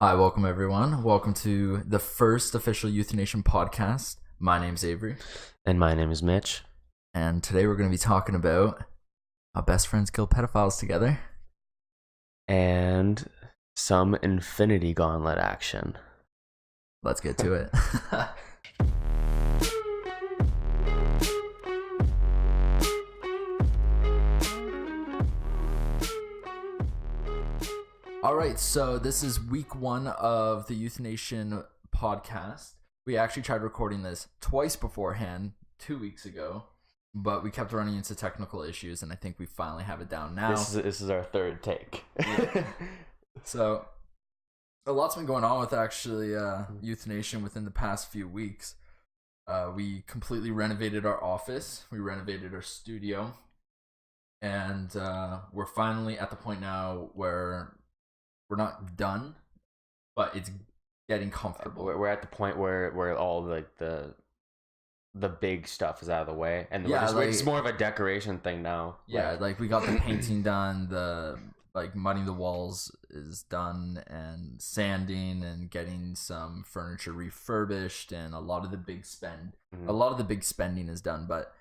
Hi, welcome everyone. Welcome to the first official Youth Nation podcast. My name's Avery. And my name is Mitch. And today we're going to be talking about how best friends kill pedophiles together. And some Infinity Gauntlet action. Let's get to it. All right, so this is week one of the Youth Nation podcast. We actually tried recording this twice beforehand, 2 weeks ago, but we kept running into technical issues, and I think we finally have it down now. This is our third take. Yeah. So, a lot's been going on with actually Youth Nation within the past few weeks. We completely renovated our office. We renovated our studio. And we're finally at the point now where we're not done, but it's getting comfortable. We're at the point where all like the big stuff is out of the way, and it's more of a decoration thing now. Yeah, like we got the painting done, the mudding the walls is done, and sanding and getting some furniture refurbished, and a lot of the big spending is done. But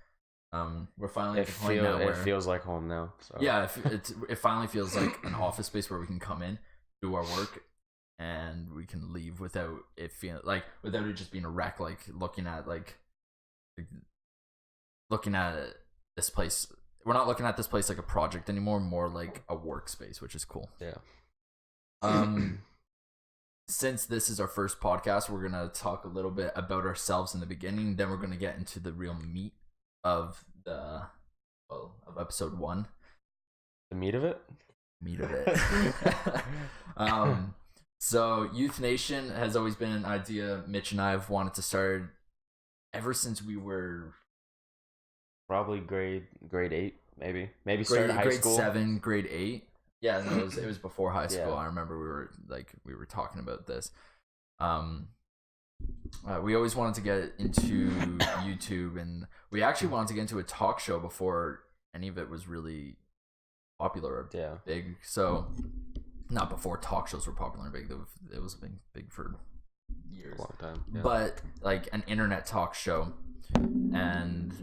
we're finally at the point now where it feels like home now. So. Yeah, it finally feels like an office space where we can come in, do our work, and we can leave without it just being a wreck. Like looking at this place. We're not looking at this place like a project anymore, more like a workspace, which is cool. Yeah. Since this is our first podcast, we're gonna talk a little bit about ourselves in the beginning. Then we're gonna get into the real meat of episode 1. The meat of it. So Youth Nation has always been an idea Mitch and I have wanted to start ever since we were probably grade 8, maybe started high school. Grade 7, grade 8. Yeah, no, it was before high school. Yeah. I remember we were talking about this. We always wanted to get into YouTube, and we actually wanted to get into a talk show before any of it was really popular or big. So not before talk shows were popular and big. It was big for years, a long time. Yeah. But like an internet talk show, and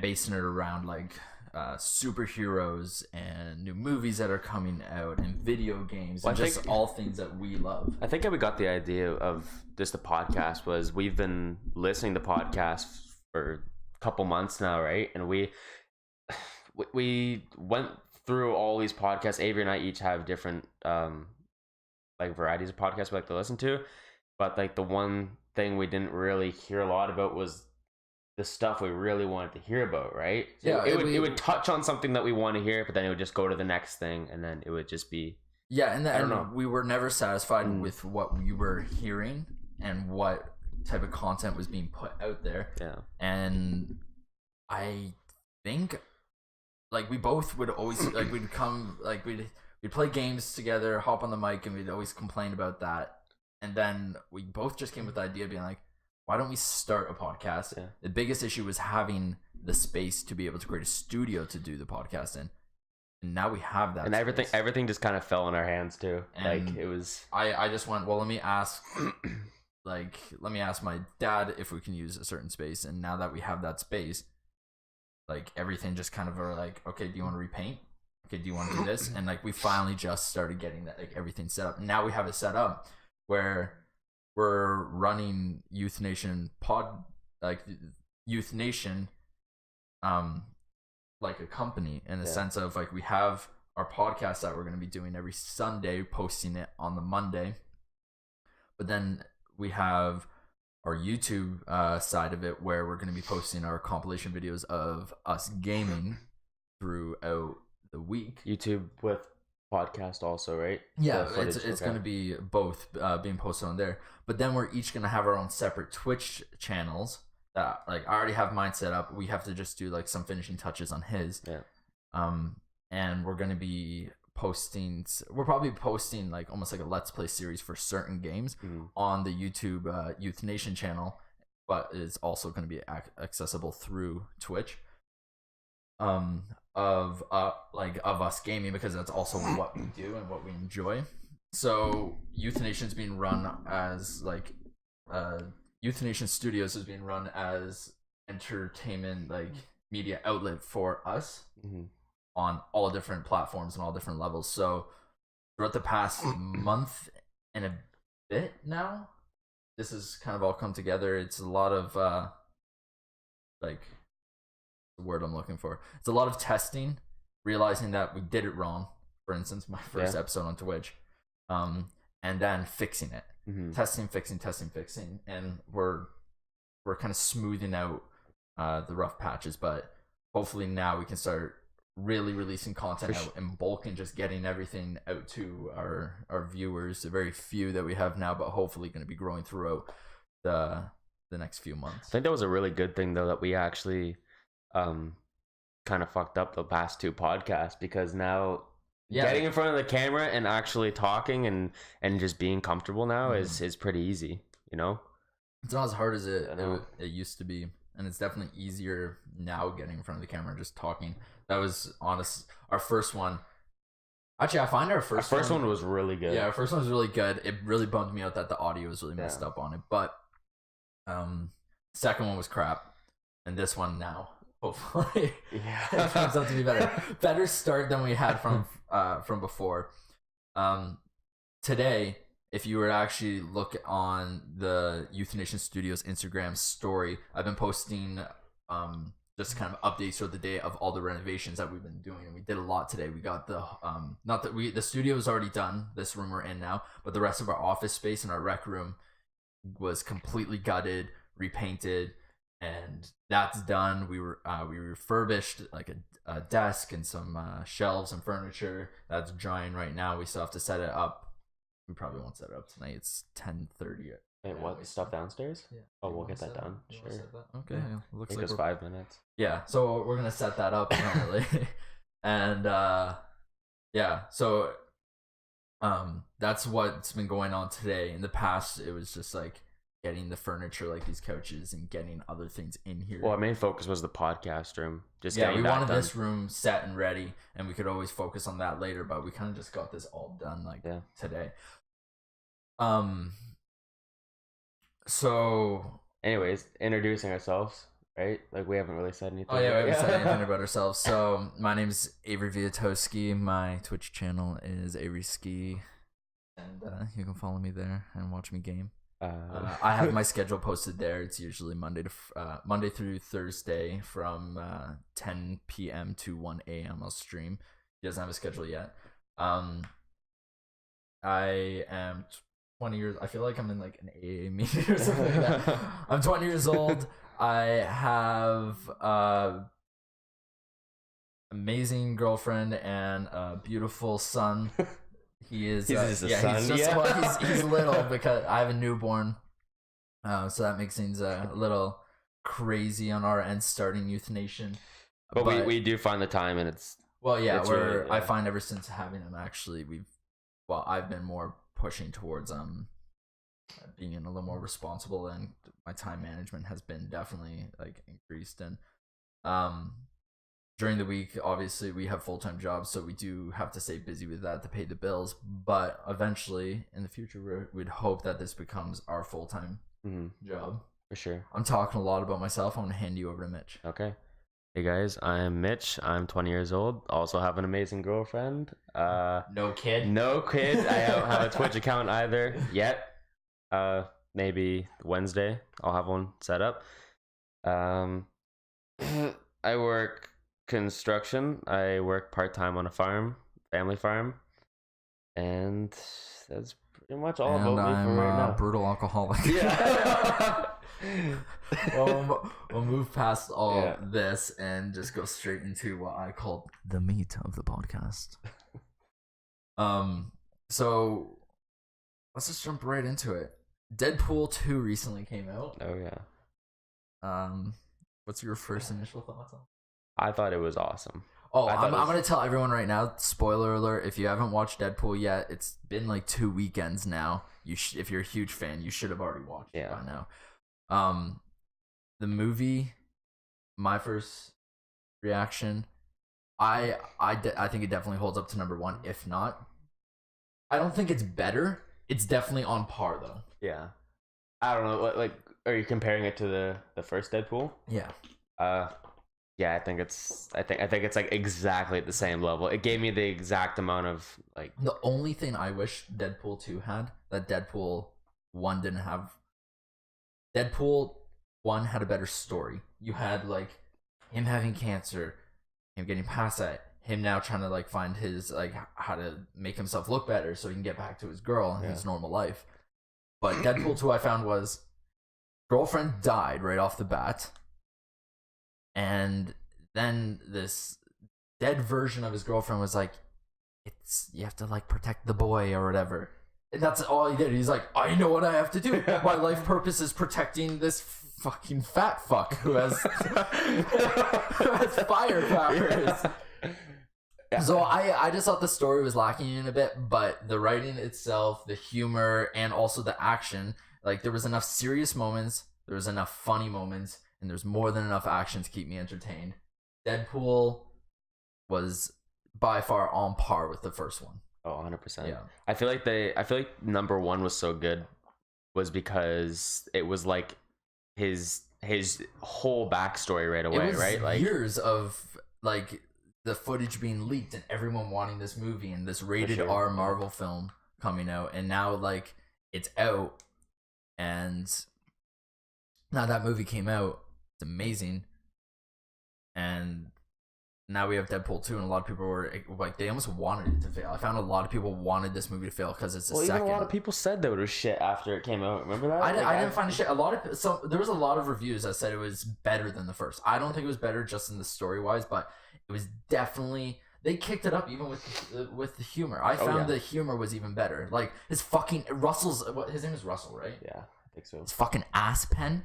basing it around like superheroes and new movies that are coming out and video games, and just all things that we love. I think how we got the idea of just the podcast was we've been listening to podcasts for a couple months now, right? And we went through all these podcasts. Avery and I each have different varieties of podcasts we like to listen to, but like the one thing we didn't really hear a lot about was the stuff we really wanted to hear about, right? So yeah, it would touch on something that we want to hear, but then it would just go to the next thing, and then it would just be and we were never satisfied with what we were hearing and what type of content was being put out there. Yeah. And I think like we both would always like we'd play games together, hop on the mic, and we'd always complain about that. And then we both just came with the idea of being like, why don't we start a podcast? Yeah. The biggest issue was having the space to be able to create a studio to do the podcast in. And now we have that. And everything just kind of fell in our hands too. And like it was I just went, well, let me ask my dad if we can use a certain space. And now that we have that space, like everything just kind of are like, okay, do you want to repaint? Okay, do you want to do this? And like we finally just started getting that, like everything set up. And now we have it set up where we're running Youth Nation Youth Nation like a company, in the sense of like we have our podcast that we're going to be doing every Sunday, posting it on the Monday, but then we have our YouTube side of it where we're going to be posting our compilation videos of us gaming throughout the week. YouTube with podcast also, right? Yeah, it's going to be both being posted on there, but then we're each going to have our own separate Twitch channels that, like, I already have mine set up. We have to just do like some finishing touches on his. And we're going to be we're probably posting like almost like a Let's Play series for certain games on the YouTube Youth Nation channel, but it's also going to be accessible through Twitch. Of us gaming, because that's also what we do and what we enjoy. So Euthanation is being run as like Euthanation Studios is being run as entertainment like media outlet for us on all different platforms and all different levels. So throughout the past month and a bit now, this has kind of all come together. It's a lot of like the word I'm looking for. It's a lot of testing, realizing that we did it wrong. For instance, my first episode on Twitch, and then fixing it, testing, fixing, and we're kind of smoothing out the rough patches. But hopefully now we can start really releasing content out in bulk and just getting everything out to our viewers. The very few that we have now, but hopefully going to be growing throughout the next few months. I think that was a really good thing though, that we actually kind of fucked up the past 2 podcasts, because now getting in front of the camera and actually talking and just being comfortable now is pretty easy, you know? It's not as hard as it used to be, and it's definitely easier now getting in front of the camera and just talking. That was honest. Our first one, actually, I find our first one was really good. Yeah, our first one was really good. It really bummed me out that the audio was really messed up on it, but second one was crap, and this one now hopefully it turns out to be better start than we had from before. Today, if you were to actually look on the Euthanation Studios Instagram story, I've been posting just kind of updates for the day of all the renovations that we've been doing, and we did a lot today. We got the the studio is already done, this room we're in now, but the rest of our office space and our rec room was completely gutted, repainted, and that's done. We refurbished like a desk and some shelves and furniture. That's drying right now. We still have to set it up. We probably won't set it up tonight. It's 10:30. Wait, what? Stuff downstairs? Yeah. Oh, we'll get that done. Sure. Okay. Yeah. Looks like it's 5 minutes. Yeah. So we're gonna set that up apparently, and yeah. So that's what's been going on today. In the past, it was just like getting the furniture, like these couches, and getting other things in here. Well, our main focus was the podcast room. Just we wanted this room set and ready, and we could always focus on that later. But we kind of just got this all done today. So, anyways, introducing ourselves, right? Like we haven't really said anything. Oh yeah, we haven't said anything about ourselves. So my name's Avery Viatoski. My Twitch channel is Avery Ski, and you can follow me there and watch me game. I have my schedule posted there. It's usually Monday through Thursday from 10 p.m. to 1 a.m. I'll stream. He doesn't have a schedule yet. I am 20 years. I feel like I'm in like an AA meeting or something like that. I'm 20 years old. I have amazing girlfriend and a beautiful son. He is. He's he's little because I have a newborn, so that makes things a little crazy on our end starting Euthanation. But we do find the time, and it's really, I find ever since having him, actually I've been more pushing towards being a little more responsible, and my time management has been definitely like increased. And during the week, obviously we have full-time jobs, so we do have to stay busy with that to pay the bills, but eventually in the future we'd hope that this becomes our full-time job. For sure. I'm talking a lot about myself. I'm gonna hand you over to Mitch. Okay. Hey guys, I'm Mitch. I'm 20 years old. Also have an amazing girlfriend. No kid. I don't have a Twitch account either yet. Maybe Wednesday I'll have one set up. I work construction. I work part-time on a family farm, and that's pretty much all about me for right now. Brutal alcoholic. Yeah. We'll move past all this and just go straight into what I call the meat of the podcast. So let's just jump right into it. Deadpool 2 recently came out. Oh yeah. What's your first initial thoughts on it? I thought it was awesome. Oh, I'm going to tell everyone right now, spoiler alert, if you haven't watched Deadpool yet, it's been like 2 weekends now. If you're a huge fan, you should have already watched it by now. The movie, my first reaction, I think it definitely holds up to number 1, if not I don't think it's better. It's definitely on par though. Yeah. I don't know. Like, are you comparing it to the first Deadpool? Yeah. Yeah, I think it's like exactly at the same level. It gave me the exact amount of like. The only thing I wish Deadpool 2 had that Deadpool 1 didn't have. Deadpool 1 had a better story. You had like him having cancer, him getting past that, him now trying to like find his like how to make himself look better so he can get back to his girl and his normal life. But Deadpool 2 I found was girlfriend died right off the bat. And then this dead version of his girlfriend was like, you have to like protect the boy or whatever. And that's all he did. He's like, I know what I have to do. My life purpose is protecting this fucking fat fuck who has firecrackers. Yeah. So I just thought the story was lacking in a bit, but the writing itself, the humor, and also the action, like there was enough serious moments, there was enough funny moments, and there's more than enough action to keep me entertained. Deadpool was by far on par with the first one. Oh, 100%. Yeah. I feel like number one was so good was because it was like his whole backstory right away, right? Like years of like the footage being leaked and everyone wanting this movie and this rated R Marvel film coming out, and now like it's out, and now that movie came out. It's amazing. And now we have Deadpool 2, and a lot of people were like, they almost wanted it to fail. I found a lot of people wanted this movie to fail because it's the second. Even a lot of people said that it was shit after it came out. Remember that? I didn't find it shit. There was a lot of reviews that said it was better than the first. I don't think it was better just in the story wise, but it was definitely. They kicked it up even with the humor. I found the humor was even better. Like his fucking his name is Russell, right? Yeah, I think so. His fucking ass pen.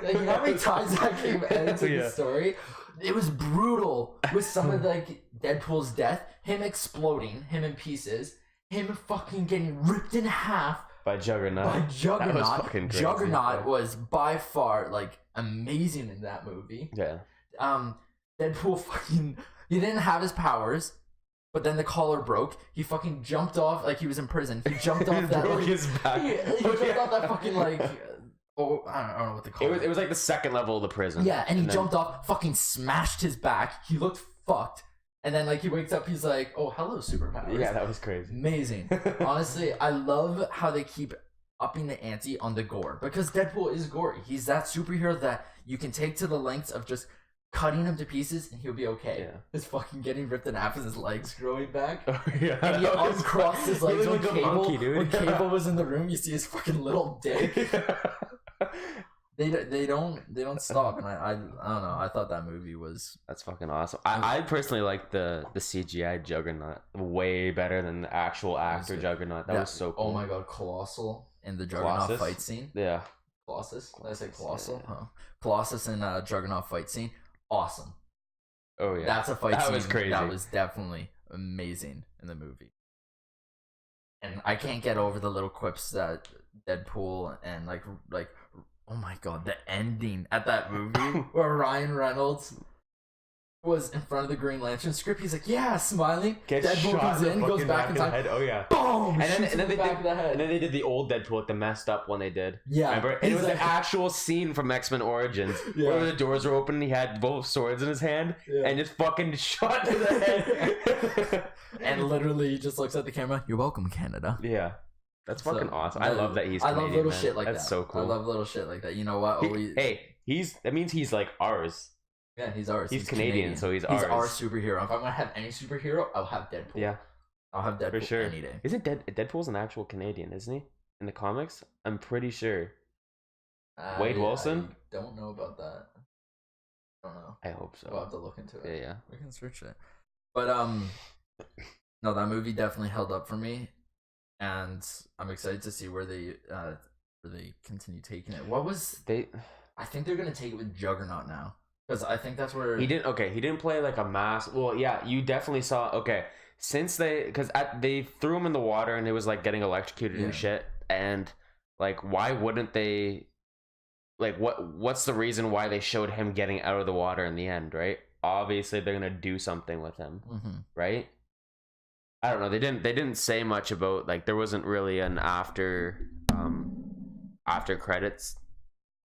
Like, you know how many times that came into the story? It was brutal with some of like Deadpool's death, him exploding, him in pieces, him fucking getting ripped in half by Juggernaut. That was fucking crazy. Juggernaut was by far like amazing in that movie. Yeah. Deadpool fucking he didn't have his powers. But then the collar broke. He fucking jumped off like he was in prison. He jumped off that. Broke his back. He jumped off that fucking like. Oh, I don't know what they call it. It was like the second level of the prison. Yeah, and he jumped off, fucking smashed his back. He looked fucked. And then like he wakes up, he's like, "Oh, hello, superpowers." Yeah, that was crazy. Amazing. Honestly, I love how they keep upping the ante on the gore because Deadpool is gory. He's that superhero that you can take to the lengths of just cutting him to pieces and he'll be okay. Yeah. His fucking getting ripped in half and his legs growing back. Oh, yeah. And he uncrossed his legs when Cable was in the room. You see his fucking little dick. They don't stop, and I don't know. I thought that movie was that's fucking awesome. I personally like the CGI Juggernaut way better than the actual actor Juggernaut. That was so cool. Oh my god, Colossal in the Juggernaut fight scene. Yeah, Colossus. Did I say Colossal? Yeah. Huh. Colossus in Juggernaut fight scene. Awesome. Oh yeah, that's a fight scene. That was crazy. That was definitely amazing in the movie. And I can't get over the little quips that Deadpool and like oh my god, the ending at that movie where Ryan Reynolds was in front of the Green Lantern script. He's like, yeah, smiling. Deadpool comes in, goes back in time. Oh yeah, boom! And then they did the old Deadpool, like the messed up one they did. Yeah, remember? And it was an actual scene from X-Men Origins where the doors were open. And he had both swords in his hand and just fucking shot to the head. And literally, he just looks at the camera. You're welcome, Canada. Yeah. That's fucking awesome. I love that he's Canadian. I love little shit like that. That's so cool. I love little shit like that. You know what? That means he's like ours. Yeah, he's ours. He's Canadian, so he's ours. He's our superhero. If I'm gonna have any superhero, I'll have Deadpool. Yeah. I'll have Deadpool for sure. Any day. Isn't Deadpool's an actual Canadian, isn't he? In the comics? I'm pretty sure. Wade Wilson? I don't know about that. I don't know. I hope so. We'll have to look into it. Yeah. We can search it. But no, that movie definitely held up for me. And I'm excited to see where they continue taking it. I think they're gonna take it with Juggernaut now. Because I think that's where he didn't play like a mass. Well, yeah, you definitely saw. Since they threw him in the water and it was like getting electrocuted and shit. And like, why wouldn't they? Like, what's the reason why they showed him getting out of the water in the end? Right? Obviously, they're gonna do something with him, right? I don't know. They didn't say much about, like, there wasn't really an after credits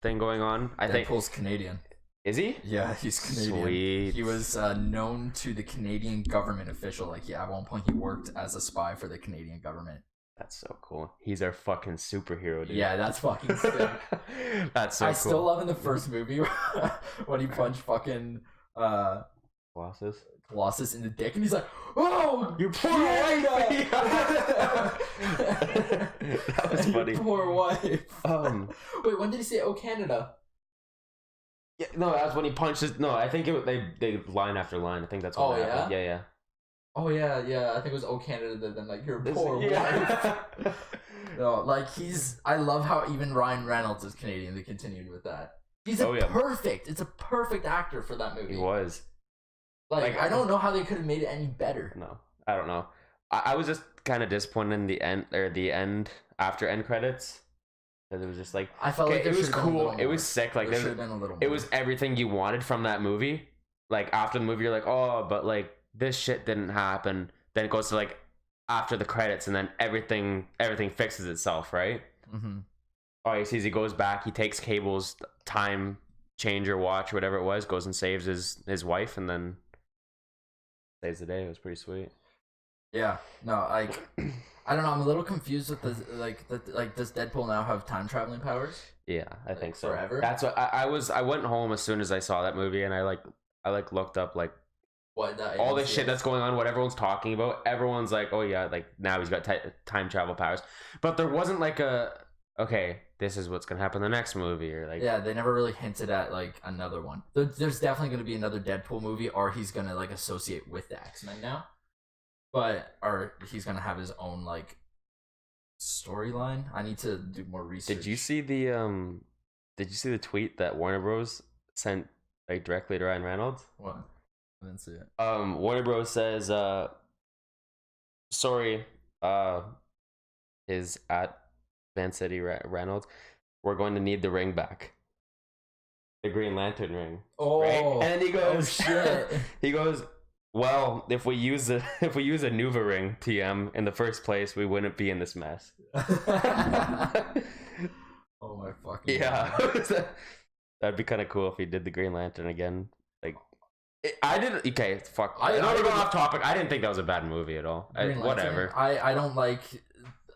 thing going on. I think Deadpool's Canadian. Is he? Yeah, he's Canadian. Sweet. He was known to the Canadian government official. Like, yeah, at one point he worked as a spy for the Canadian government. That's so cool. He's our fucking superhero, dude. Yeah, that's fucking sick. That's so cool. I still love in the first movie when he punched fucking Colossus in the dick, and he's like, "Oh, you poor wife!" That was funny. Poor wife. Wait, when did he say, "Oh, Canada"? Yeah, no, that was when he punched his. No, I think they line after line. I think that's what happened. Yeah. Oh yeah. I think it was "Oh, Canada." Then like, "Your poor wife." No, like I love how even Ryan Reynolds is Canadian. They continued with that. He's perfect. It's a perfect actor for that movie. He was. Like, I don't know how they could have made it any better. No, I don't know. I was just kind of disappointed in the end after end credits, because it was just like, I felt like it was cool. It was sick. Like, there should have been a little more. It was everything you wanted from that movie. Like, after the movie, you're like, oh, but like this shit didn't happen. Then it goes to like after the credits, and then everything fixes itself, right? Mm-hmm. Oh, he goes back. He takes Cable's time changer watch, whatever it was, goes and saves his wife, and then saves the day. It was pretty sweet. Yeah. No, I don't know. I'm a little confused with does Deadpool now have time traveling powers? Yeah, I think so. Forever. That's what I was. I went home as soon as I saw that movie, and I looked up like what all this shit that's going on, what everyone's talking about. Everyone's like, oh yeah, like now he's got time travel powers, but there wasn't like okay, this is what's gonna happen in the next movie, or like, yeah, they never really hinted at like another one. There's definitely gonna be another Deadpool movie, or he's gonna like associate with the X-Men now, or he's gonna have his own like storyline. I need to do more research. Did you see the tweet that Warner Bros sent like directly to Ryan Reynolds? What? I didn't see it. Warner Bros says, sorry, is at Van City Reynolds, we're going to need the ring back. The Green Lantern ring. Oh, right? And then he goes, oh shit. He goes, well, if we use a Nuva ring, TM, in the first place, we wouldn't be in this mess. Oh my fucking God. That'd be kind of cool if he did the Green Lantern again. Like, I didn't. Okay, fuck. I know we're going off topic. I didn't think that was a bad movie at all. Whatever. I don't like.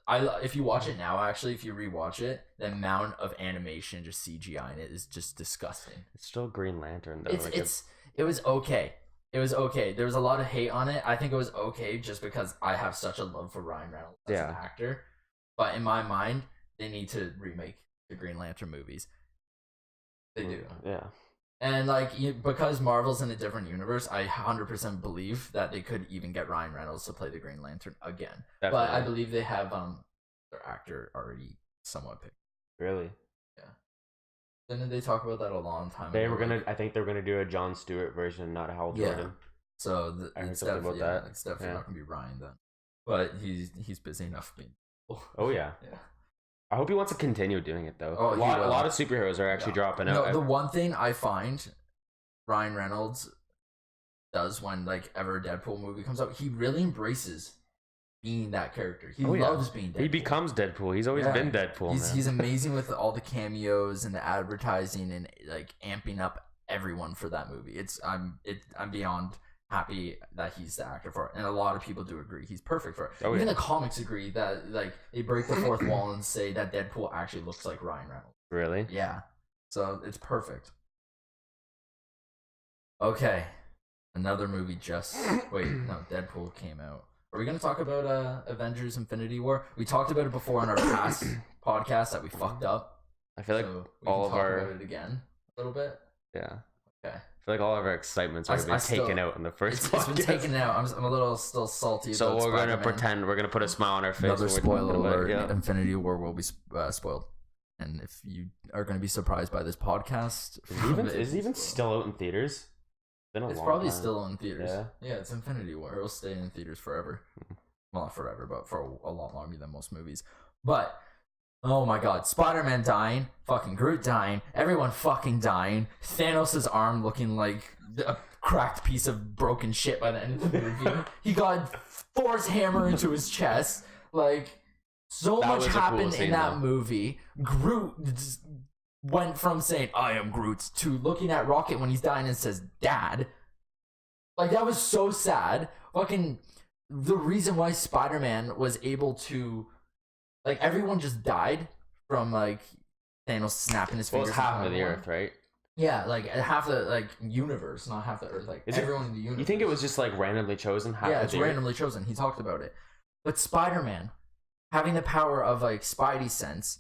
If you watch it now, actually, if you rewatch it, the amount of animation, just CGI in it, is just disgusting. It's still Green Lantern though. It was okay. It was okay. There was a lot of hate on it. I think it was okay just because I have such a love for Ryan Reynolds as an actor. But in my mind, they need to remake the Green Lantern movies. They do. Yeah. And because Marvel's in a different universe, I 100% believe that they could even get Ryan Reynolds to play the Green Lantern again. Definitely. But I believe they have their actor already somewhat picked. Really? Yeah. Didn't they talk about that a long time ago? They were gonna. I think they were gonna do a Jon Stewart version, not a Hal Jordan. So I heard something about that. It's definitely not gonna be Ryan then. But he's busy enough being. Oh yeah. Yeah. I hope he wants to continue doing it though. Oh, a lot of superheroes are actually dropping out. No, the one thing I find Ryan Reynolds does when ever a Deadpool movie comes out, he really embraces being that character. He loves being Deadpool. He becomes Deadpool. He's always been Deadpool. He's amazing with all the cameos and the advertising and amping up everyone for that movie. I'm beyond happy that he's the actor for it, and a lot of people do agree he's perfect for it. Even the comics agree that they break the fourth wall and say that Deadpool actually looks like Ryan Reynolds. Really? Yeah. So it's perfect. Okay, another movie Deadpool came out. Are we gonna talk about Avengers Infinity War? We talked about it before on our past podcast that we fucked up. I feel like all of our about it again a little bit. Yeah. Okay. I feel like all of our excitements have been taken out in the first podcast. It's been taken out. I'm a little still salty. So we're going to pretend. We're going to put a smile on our face. Another spoiler alert. Yeah. Infinity War will be spoiled. And if you are going to be surprised by this podcast... Is it even still out in theaters? It's probably still in theaters. Yeah, it's Infinity War. It'll stay in theaters forever. Well, not forever, but for a lot longer than most movies. But... oh my god, Spider-Man dying, fucking Groot dying, everyone fucking dying, Thanos' arm looking like a cracked piece of broken shit by the end of the movie. He got Thor's hammer into his chest. Like, so much happened in that movie. Groot went from saying, I am Groot, to looking at Rocket when he's dying and says, Dad. Like, that was so sad. Fucking, the reason why Spider-Man was able to, like, everyone just died from, like, Thanos snapping his fingers. Well, it's half of the Earth, right? Yeah, like, half the, like, universe, not half the Earth. Like, everyone in the universe. You think it was just, like, randomly chosen? Yeah, it's randomly chosen. He talked about it. But Spider-Man, having the power of, like, Spidey sense,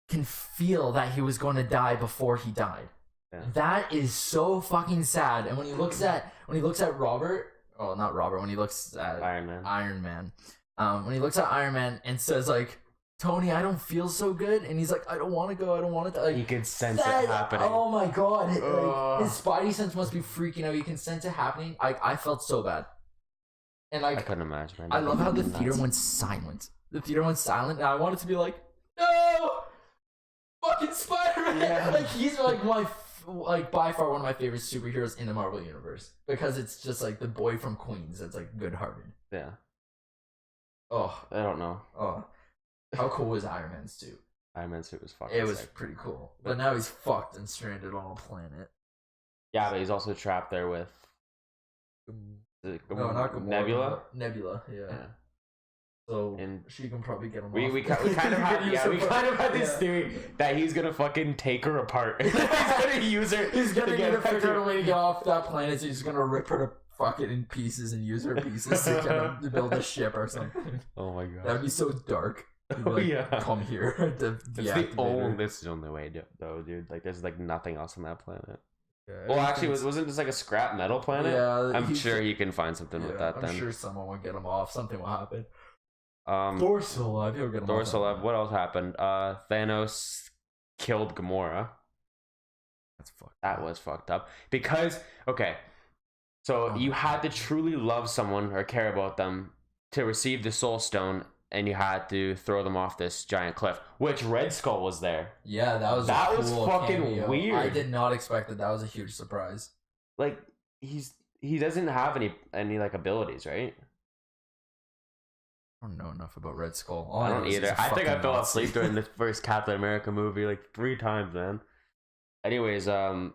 can feel that he was going to die before he died. Yeah. That is so fucking sad. And when he looks at Robert, oh, not Robert, when he looks at Iron Man, when he looks at Iron Man and says, like, Tony, I don't feel so good, and he's like, I don't want to go, I don't want to. Like, you can sense it happening. Oh my god, like, his Spidey sense must be freaking out. You can sense it happening. I felt so bad, and like, I couldn't imagine. Man. I love how the theater went silent. The theater went silent, and I wanted to be like, no, fucking Spider-Man. Yeah. Like, he's like by far one of my favorite superheroes in the Marvel universe, because it's just like the boy from Queens that's like good-hearted. Yeah. Oh, I don't know. Oh. How cool was Iron Man's suit? Iron Man's suit was fucking It was sick. pretty cool. But now he's fucked and stranded on a planet. Yeah, but he's also trapped there with... No, not Gamora. Nebula? Nebula, yeah. So and she can probably get him we off. We kind of had this theory that he's gonna fucking take her apart. He's gonna use her. He's gonna figure out a way to get off that planet, so he's gonna rip her to fucking in pieces and use her pieces to build a ship or something. Oh my god, that'd be so dark. Like, yeah, come here. This is the only way, though, dude. Like, there's like nothing else on that planet. Yeah, well, actually, wasn't this like a scrap metal planet? Yeah, I'm sure he can find something with that. I'm sure someone will get him off. Something will happen. Thor's still alive. He'll get him Thor's still alive. What else happened? Thanos killed Gamora. That was fucked up. Because so you had to truly love someone or care about them to receive the Soul Stone, and you had to throw them off this giant cliff. Which Red Skull was there. Yeah, that was fucking cameo. Weird. I did not expect that. That was a huge surprise. Like, he doesn't have any like abilities, right? I don't know enough about Red Skull. I don't either. I think I fell asleep during the first Captain America movie like 3 times, man. Anyways, yeah,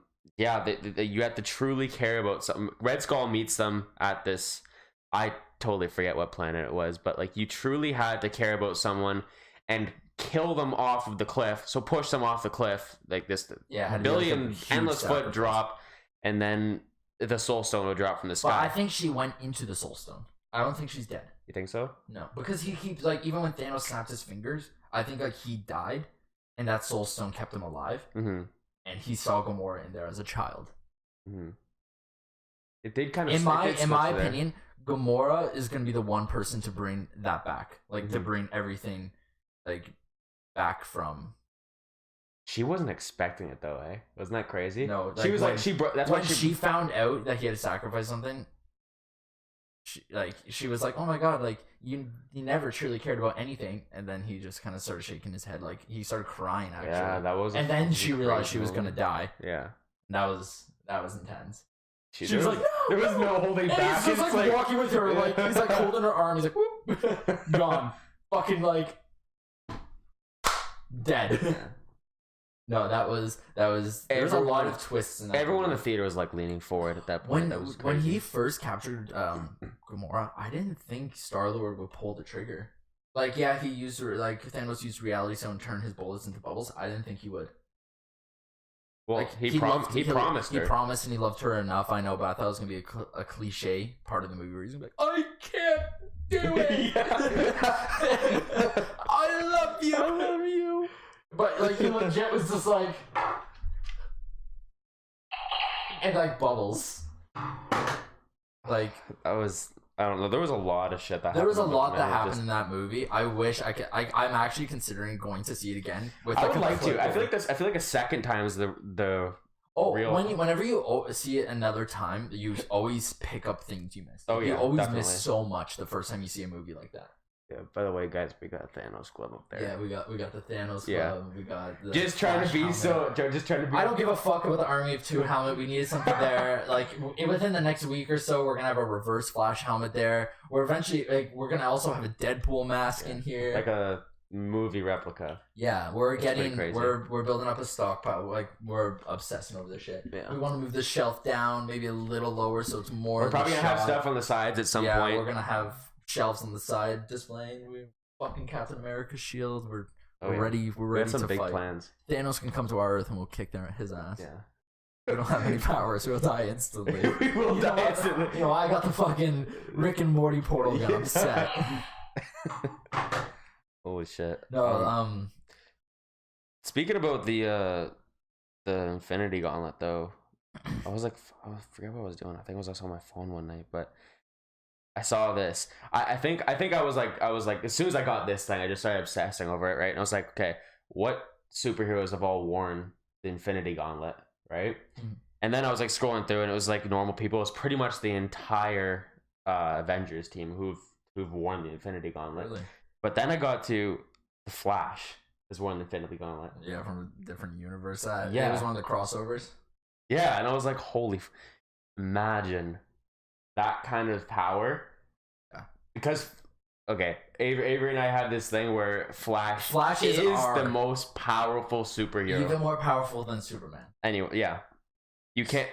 you have to truly care about something. Red Skull meets them at this. I totally forget what planet it was, but like, you truly had to care about someone and kill them off of the cliff. So push them off the cliff like this. Yeah, billion endless foot drop, and then the Soul Stone would drop from the sky. But I think she went into the Soul Stone. I don't think she's dead. You think so? No, because he keeps, like, even when Thanos snapped his fingers, I think like he died, and that Soul Stone kept him alive. Mm-hmm. And he saw Gamora in there as a child. Mm-hmm. It did kind of. In my opinion, Gamora is going to be the one person to bring that back, like to bring everything, like, back from. She wasn't expecting it though, eh? Wasn't that crazy? No, she was like that's why she found out that he had to sacrifice something. She was like, oh my god, like you never truly cared about anything, and then he just kind of started shaking his head, like he started crying actually. Yeah, that was. And then she realized she was gonna die. Yeah, that was intense. She was like, no, there was no holding back. He's just like walking with her, like he's like holding her arm. He's like, whoop, gone, fucking like dead. Yeah. No, that was. There was a lot of twists in that. Everyone in the theater was like leaning forward at that point. When he first captured Gamora, I didn't think Star-Lord would pull the trigger. Like, yeah, he used Thanos used Reality Stone to turn his bullets into bubbles. I didn't think he would. Well, like, he promised her. He promised, and he loved her enough. I know, but I thought it was gonna be a cliche part of the movie where he's gonna be like, I can't do it. I love you. I love you. But like, he legit was just like, and like bubbles. Like, I don't know. There was a lot of shit that happened. There was a lot that happened in that movie. I wish I could. I'm actually considering going to see it again. I would like to. I feel like a second time is the real. Whenever you see it another time, you always pick up things you missed. Oh yeah, you always miss so much the first time you see a movie like that. Yeah. By the way, guys, we got Thanos glove up there. Yeah, we got the Thanos Yeah. glove. We got the Just trying to be helmet. I don't give a fuck about the Army of Two helmet. We needed something there. Like within the next week or so, we're gonna have a reverse Flash helmet there. We're eventually we're gonna also have a Deadpool mask in here, like a movie replica. Yeah, we're building up a stockpile. Like we're obsessing over this shit. Yeah. We want to move the shelf down maybe a little lower so it's more. We're probably gonna have stuff on the sides at some point. Yeah, we're gonna have shelves on the side displaying fucking Captain America's shield. We're ready. We're ready to fight. We have some big plans. Thanos can come to our Earth and we'll kick his ass. Yeah. We don't have any powers. We'll die instantly. We will die instantly. You know, I got the fucking Rick and Morty portal gun. I'm set. Holy shit. No, speaking about the Infinity Gauntlet though, I was like, I forget what I was doing. I think I was on my phone one night, but I saw this. I think I was like as soon as I got this thing, I just started obsessing over it, right? And I was like, okay, what superheroes have all worn the Infinity Gauntlet, right? Mm-hmm. And then I was like scrolling through, and it was like normal people. It was pretty much the entire Avengers team who've worn the Infinity Gauntlet. Really? But then I got to the Flash has worn the Infinity Gauntlet. Yeah, from a different universe. Yeah, it was one of the crossovers. Yeah, and I was like, imagine that kind of power. Yeah. Because, okay, Avery and I had this thing where Flash is the most powerful superhero. Even more powerful than Superman. Anyway, yeah. You can't,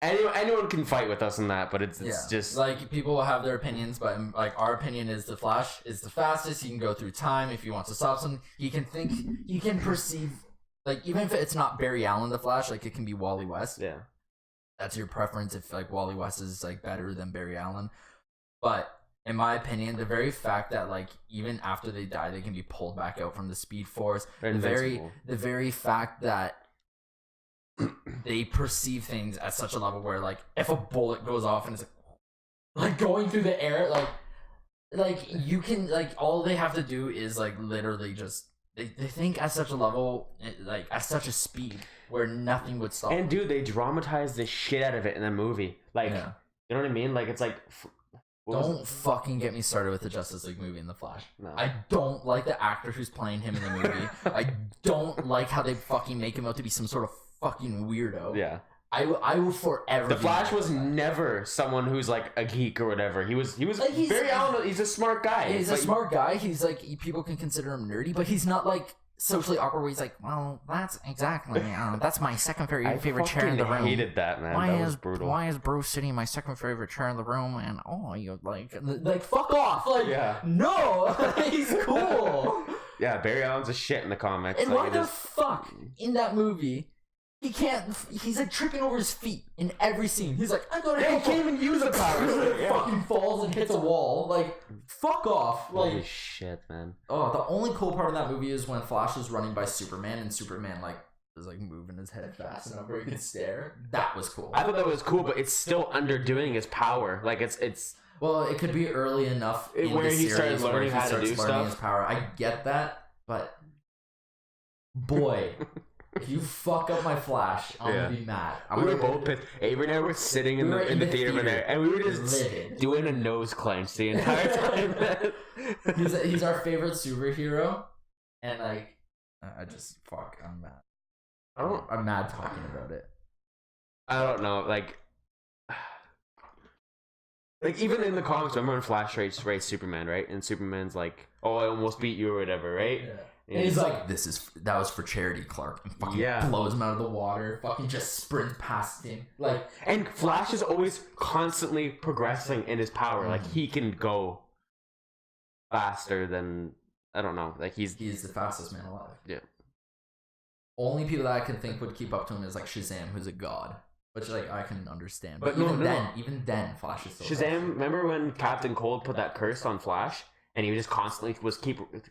anyone can fight with us on that, but it's just like people will have their opinions, but like our opinion is the Flash is the fastest. He can go through time if he wants to stop something. He can think. He can perceive. Like even if it's not Barry Allen, the Flash, like it can be Wally West. Yeah, that's your preference. If like Wally West is like better than Barry Allen, but in my opinion, the very fact that like even after they die, they can be pulled back out from the Speed Force. The very fact that they perceive things at such a level where like if a bullet goes off and it's like going through the air, like you can like all they have to do is like literally just they think at such a level, like at such a speed where nothing would stop. And dude, they dramatize the shit out of it in the movie. Like you know what I mean? Like it's like don't fucking get me started with the Justice League movie in the Flash. No. I don't like the actor who's playing him in the movie. I don't like how they fucking make him out to be some sort of fucking weirdo. Yeah. I will forever. The Flash was never someone who's like a geek or whatever. He was like, very Allen. He's a smart guy. He's a smart guy. He's like people can consider him nerdy, but he's not like socially awkward. Where he's like, well, that's exactly. That's my second favorite chair in the room. I hated that, man. That was brutal. Why is Bruce sitting in my second favorite chair in the room? And you like fuck off. Like no, he's cool. Yeah, Barry Allen's a shit in the comics. And why the fuck in that movie? He can't. He's like tripping over his feet in every scene. He's like, I got it. He can't even use a power. He fucking falls and hits a wall. Like, fuck off. Like, holy shit, man. Oh, the only cool part of that movie is when Flash is running by Superman and Superman like is like moving his head fast enough where he can stare. That was cool. I thought that was cool, but it's still underdoing his power. Like it's. Well, it could be early enough in where the he series started learning how to do stuff. His power. I get that, but boy. If you fuck up my Flash, I'm gonna be mad. We were both pissed. Avery and I were sitting in the theater over there, and we were just doing a nose clench the entire time. He's our favorite superhero, and like, I just I'm mad. I'm mad talking about it. I don't know, like even in the comics, remember when Flash rates Superman, right? And Superman's like, "Oh, I almost beat you" or whatever, right? Yeah. And he's like, that was for charity, Clark. And fucking blows him out of the water. Fucking just sprints past him. Like, and Flash is always constantly progressing in his power. Like he can go faster than I don't know. Like he's the fastest man alive. Yeah. Only people that I can think would keep up to him is like Shazam, who's a god. Which like I can understand. But even then, Flash is still Shazam, fast. Remember when Captain Cold put that curse on Flash and he just constantly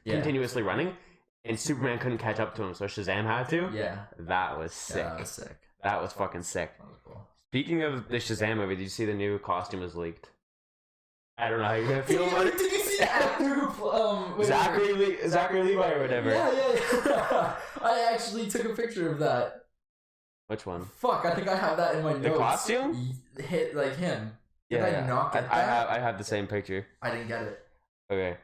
continuously running? And Superman couldn't catch up to him, so Shazam had to? Yeah. That was sick. Yeah, that was sick. That was fucking sick. That was cool. Speaking of the Shazam movie, did you see the new costume was leaked? I don't know how you're gonna feel about it. Did you see the actor who Zachary Levi or whatever? Yeah. I actually took a picture of that. Which one? Fuck, I think I have that in my notes. The costume? Hit like him. Did I not get that? I have the same picture. I didn't get it. Okay.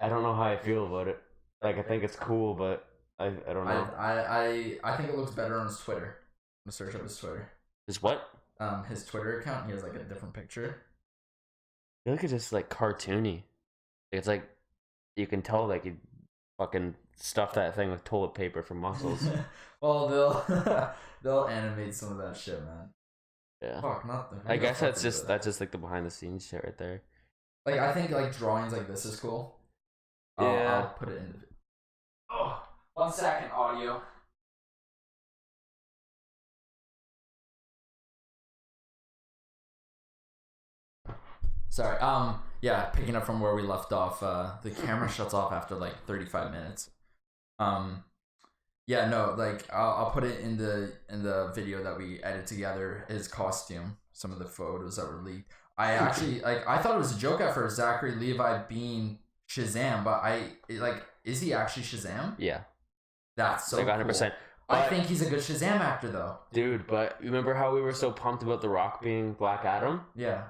I don't know how I feel about it. Like, I think it's cool, but I don't know. I think it looks better on his Twitter. I'm gonna search up his Twitter. His what? His Twitter account. He has like a different picture. I feel like it's just like cartoony. It's like you can tell like you fucking stuff that thing with toilet paper for muscles. Well, they'll animate some of that shit, man. Yeah. Fuck, not the. I guess that's just like the behind the scenes shit right there. Like I think like drawings like this is cool. Yeah. I'll put it in. Oh, 1 second, audio. Sorry. Yeah, picking up from where we left off. The camera shuts off after like 35 minutes. Yeah, no, like I'll put it in the video that we edited together. His costume, some of the photos that were leaked. I actually like. I thought it was a joke at first. Zachary Levi being Shazam, but is he actually Shazam? Yeah. That's so like 100%. Cool. I think he's a good Shazam actor, though. Dude, but remember how we were so pumped about The Rock being Black Adam? Yeah.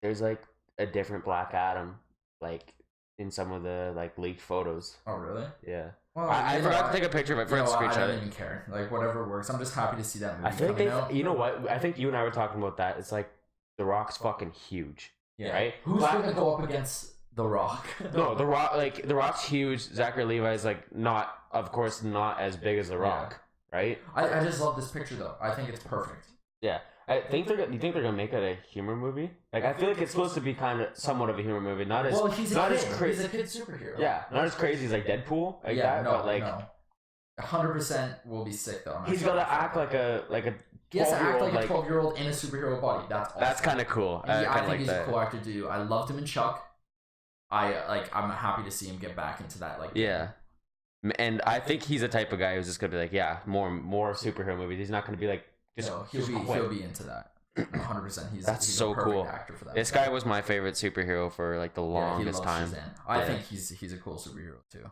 There's like a different Black Adam, like in some of the like leaked photos. Oh, really? Yeah. Well, I forgot to take a picture of it. I don't even care. Like whatever works. I'm just happy to see that movie. I think out. You know what? I think you and I were talking about that. It's like The Rock's fucking huge. Yeah. Right? Who's gonna go up against The Rock? No, The Rock. Like The Rock's huge. Zachary Levi's like not, of course, not as big as The Rock. Yeah. Right? I just love this picture though. I think it's perfect. Yeah. You think they're gonna make it a humor movie? Like I feel like it's supposed to be kind of somewhat of a humor movie, not as he's as crazy. He's a kid superhero. Yeah, not as crazy as like Deadpool, like that. But like 100% will be sick though. He's gotta act like a he has to act like a 12-year-old in a superhero body. That's awesome. That's kind of cool. I think he's a cool actor to do. I loved him in Chuck. I'm happy to see him get back into that. Like yeah. And I think he's the type of guy who's just gonna be like, yeah, more superhero movies. He's not gonna be like. He'll be into that. 100%. He's so a perfect cool. Actor for that. This guy was my favorite superhero for like the longest time. Shazam. I think he's a cool superhero too.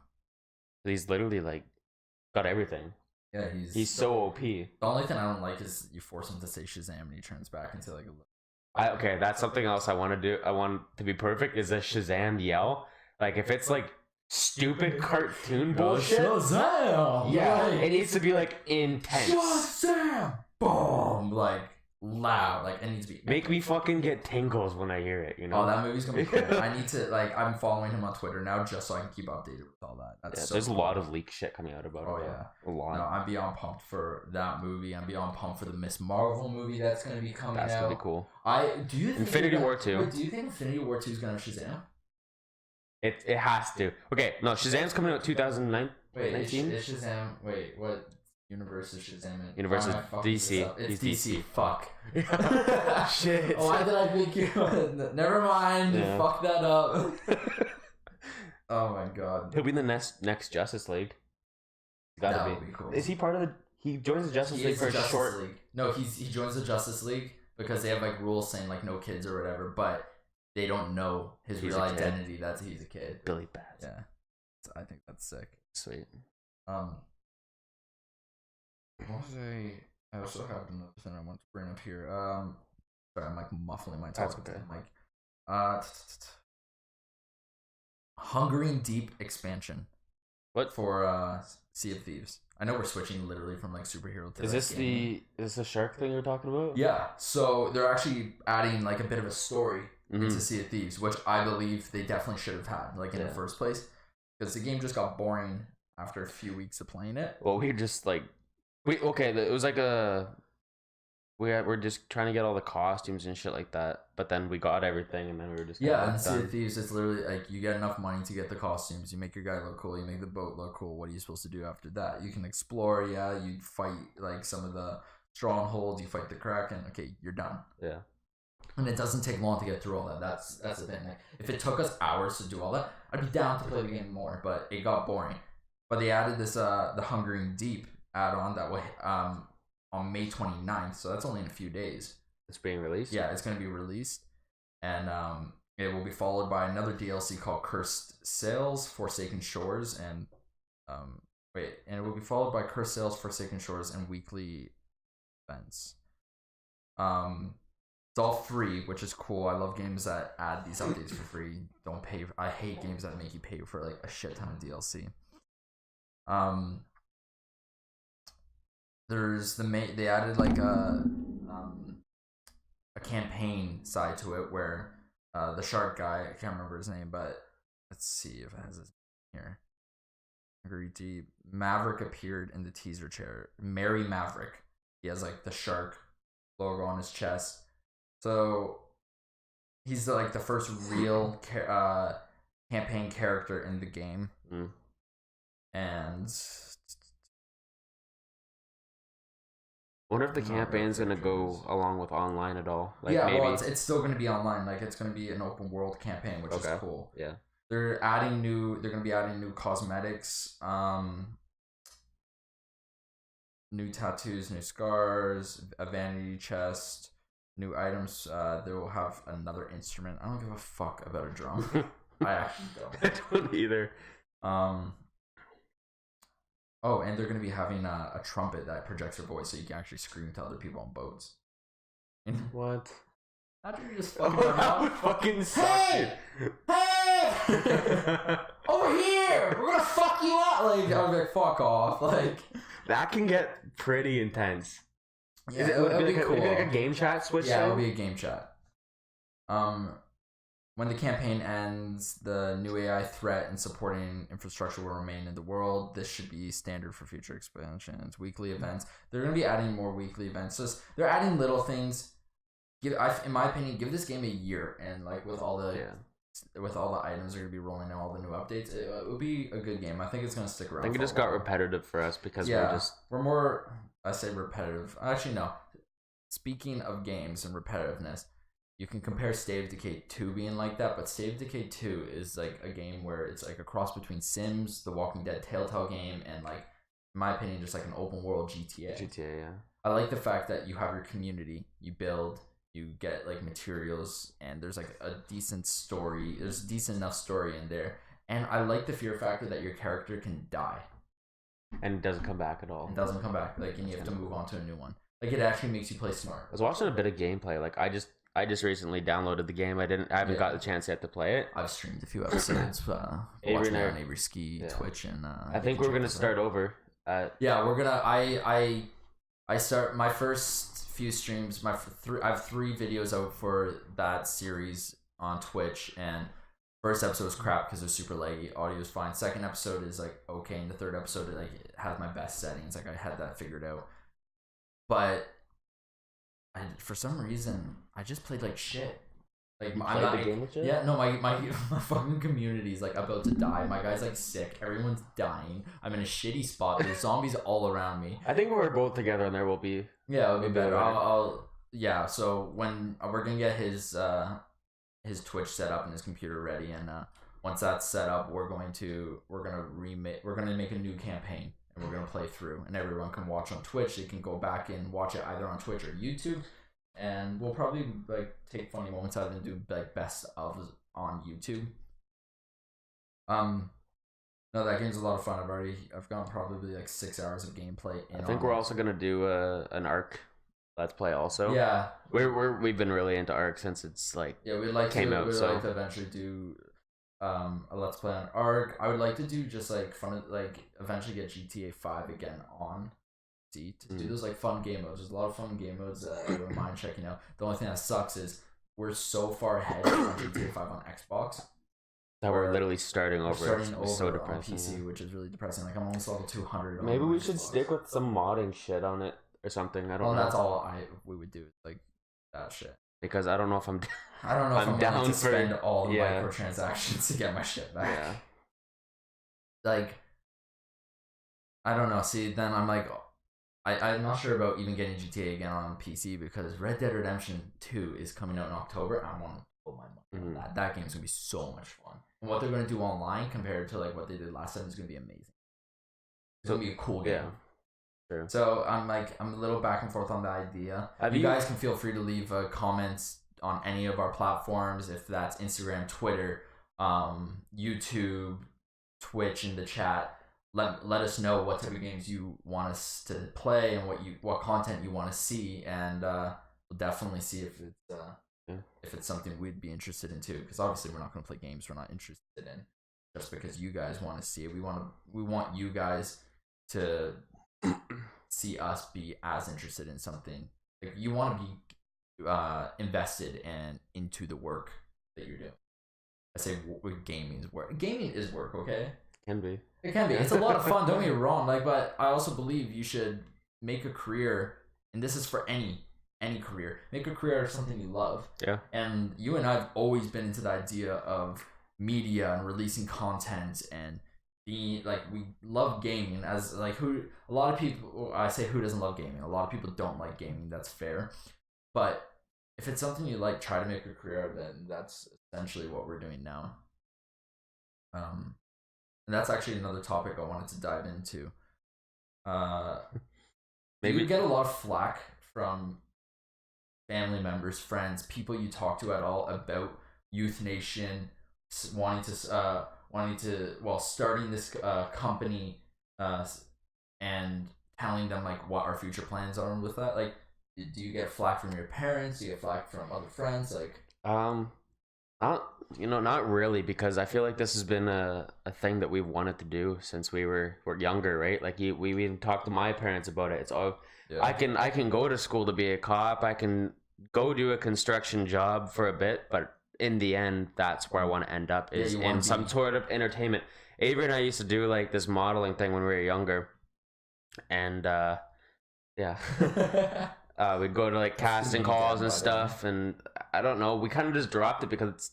He's literally like got everything. Yeah, he's so OP. The only thing I don't like is you force him to say Shazam and he turns back into like a. Okay, that's something else I want to do. I want to be perfect. Is a Shazam yell? Like if it's like stupid cartoon bullshit. Shazam! Yeah, it needs to be like intense. Shazam! Boom! Like loud. Like it needs to be. Make me fucking get tingles when I hear it. You know. Oh, that movie's gonna be cool. I need to like. I'm following him on Twitter now just so I can keep updated with all that. That's there's a lot of leak shit coming out about it. Oh yeah, a lot. No, I'm beyond pumped for that movie. I'm beyond pumped for the Miss Marvel movie that's gonna be coming out. That's gonna be cool. Do you think Infinity War 2? Wait, do you think Infinity War 2 is gonna have Shazam? It has to. Okay, no, Shazam's coming out 2019. Wait, is Shazam? Wait, what universe is Shazam in? Universe is DC. It's DC. Fuck. Shit. Why did I think you? Never mind. Yeah. Fuck that up. Oh my god. He'll be in the next Justice League. Gotta be. Cool. Is he part of the? He joins the Justice League for a short. League. No, he joins the Justice League because they have like rules saying like no kids or whatever, but they don't know his real identity. That's he's a kid. Billy Bat. Yeah, so I think that's sick. Sweet. What was I also have another thing I want to bring up here. Sorry, I'm like muffling my talk. That's okay. Like, Hungering Deep expansion. What for Sea of Thieves? I know we're switching literally from like superhero to. Is this the shark thing you're talking about? Yeah. So they're actually adding like a bit of a story into Sea of Thieves, which I believe they definitely should have had like in the first place, because the game just got boring after a few weeks of playing it. Well, we just like. It was like we're just trying to get all the costumes and shit like that, but then we got everything and then we were just and Sea of Thieves, it's literally like you get enough money to get the costumes, you make your guy look cool, you make the boat look cool. What are you supposed to do after that? You can explore, you fight like some of the strongholds, you fight the Kraken. Okay, you're done. Yeah. And it doesn't take long to get through all that. That's the thing. Like, if it took us hours to do all that, I'd be down to play the game more, but it got boring. But they added this the Hungering Deep add-on that will on May 29th, so that's only in a few days. It's being released? Yeah, it's going to be released. And it will be followed by another DLC called Cursed Sails, Forsaken Shores, and it will be followed by Cursed Sails, Forsaken Shores, and weekly events. It's all free, which is cool. I love games that add these updates for free. Don't pay. I hate games that make you pay for like a shit ton of DLC. There's they added like a campaign side to it where the shark guy, I can't remember his name, but let's see if it has his name here. Agreed. Maverick appeared in the teaser trailer. Mary Maverick. He has like the shark logo on his chest. So he's like the first real campaign character in the game. And I wonder if the campaign's gonna go along with online at all. Like yeah, maybe... well, it's still gonna be online. Like it's gonna be an open world campaign, which is cool. Yeah. They're gonna be adding new cosmetics, new tattoos, new scars, a vanity chest, new items. They will have another instrument. I don't give a fuck about a drum. I actually don't. I don't either. Oh, and they're gonna be having a trumpet that projects your voice, so you can actually scream to other people on boats. What? After you just fucking fucking suck. Hey! Over here! We're gonna fuck you up! Like, I was like, fuck off. Like, that can get pretty intense. Yeah, it'll be cool. like a game chat switch. Yeah, it'll be a game chat. When the campaign ends, the new AI threat and supporting infrastructure will remain in the world. This should be standard for future expansions. Weekly events. They're gonna be adding more weekly events. Just they're adding little things. In my opinion, give this game a year, and like with all the items are gonna be rolling out, all the new updates, it will be a good game. I think it's gonna stick around. I think it just got repetitive for us because we're more. I say repetitive. Actually, no. Speaking of games and repetitiveness, you can compare State of Decay 2 being like that, but State of Decay 2 is like a game where it's like a cross between Sims, the Walking Dead Telltale game, and like, in my opinion, just like an open world GTA. GTA, yeah. I like the fact that you have your community, you build, you get like materials, and there's like a decent story. There's a decent enough story in there, and I like the fear factor that your character can die, and it doesn't come back at all. It doesn't come back, like, and you have to move on to a new one. Like, it actually makes you play smart. I was watching a bit of gameplay. Like, I just recently downloaded the game. I haven't got the chance yet to play it. I've streamed a few episodes. Watching on Avery Ski, Twitch, and I think we're gonna start over. Yeah, we're gonna. I start my first few streams. I have 3 videos out for that series on Twitch, and first episode was crap because it was super laggy. Audio is fine. Second episode is like okay, and the third episode it has my best settings. Like I had that figured out, but for some reason I just played like shit. Like I'm not, the game with shit? Yeah, no, my fucking community is like about to die. My guy's like sick. Everyone's dying. I'm in a shitty spot. There's zombies all around me. I think we're both together, and there will be. Yeah, it'll be better. Yeah. So when we're gonna get his Twitch set up and his computer ready, and once that's set up, we're gonna make a new campaign, and we're gonna play through, and everyone can watch on Twitch. They can go back and watch it either on Twitch or YouTube. And we'll probably like take funny moments out of it and do like best of on YouTube. No, that game's a lot of fun. I've gone probably like 6 hours of gameplay. I think we're also gonna do an ARC Let's Play also. Yeah, we've been really into ARC since it's like we'd like to eventually do a Let's Play on ARC. I would like to do just like fun, like eventually get GTA 5 again on. To do those like fun game modes. There's a lot of fun game modes that I wouldn't mind checking out. The only thing that sucks is we're so far ahead on GTA 5 on Xbox that we're literally starting over so depressing, on PC, which is really depressing. Like I'm almost level 200. Maybe we should stick with some modding shit on it or something. I don't know. That's all we would do, like that shit. Because I don't know if I'm down to spend all the microtransactions to get my shit back. Yeah. Like I don't know. See, then I'm like. I'm not sure about even getting GTA again on PC because Red Dead Redemption 2 is coming out in October. I want to put my money on that. That game's going to be so much fun. And what they're going to do online compared to like what they did last time is going to be amazing. It's going to be a cool game. Yeah. True. So I'm a little back and forth on the idea. You guys can feel free to leave comments on any of our platforms, if that's Instagram, Twitter, YouTube, Twitch, in the chat. Let us know what type of games you want us to play and what content you want to see, and we'll definitely see if it's something we'd be interested in too. Because obviously we're not going to play games we're not interested in just because you guys want to see it. We want you guys to see us be as interested in something. Like you want to be invested and into the work that you're doing. I say gaming is work. Gaming is work, okay? Can be. It can be. It's a lot of fun. Don't get me wrong. Like, but I also believe you should make a career, and this is for any career. Make a career out of something you love. Yeah. And you and I've always been into the idea of media and releasing content and being like we love gaming as like who a lot of people. I say who doesn't love gaming. A lot of people don't like gaming. That's fair, but if it's something you like, try to make a career of it. And that's essentially what we're doing now. And that's actually another topic I wanted to dive into. Maybe you get a lot of flack from family members, friends, people you talk to at all about Youth Nation wanting to starting this company and telling them like what our future plans are with that. Like, do you get flack from your parents? Do you get flack from other friends? Like, not really, because I feel like this has been a thing that we've wanted to do since we were younger, right? Like we even talked to my parents about it. It's all I can go to school to be a cop. I can go do a construction job for a bit, but in the end, that's where I want to end up is in some sort of entertainment. Avery and I used to do like this modeling thing when we were younger, and we'd go to like casting calls and stuff, and I don't know, we kind of just dropped it because it's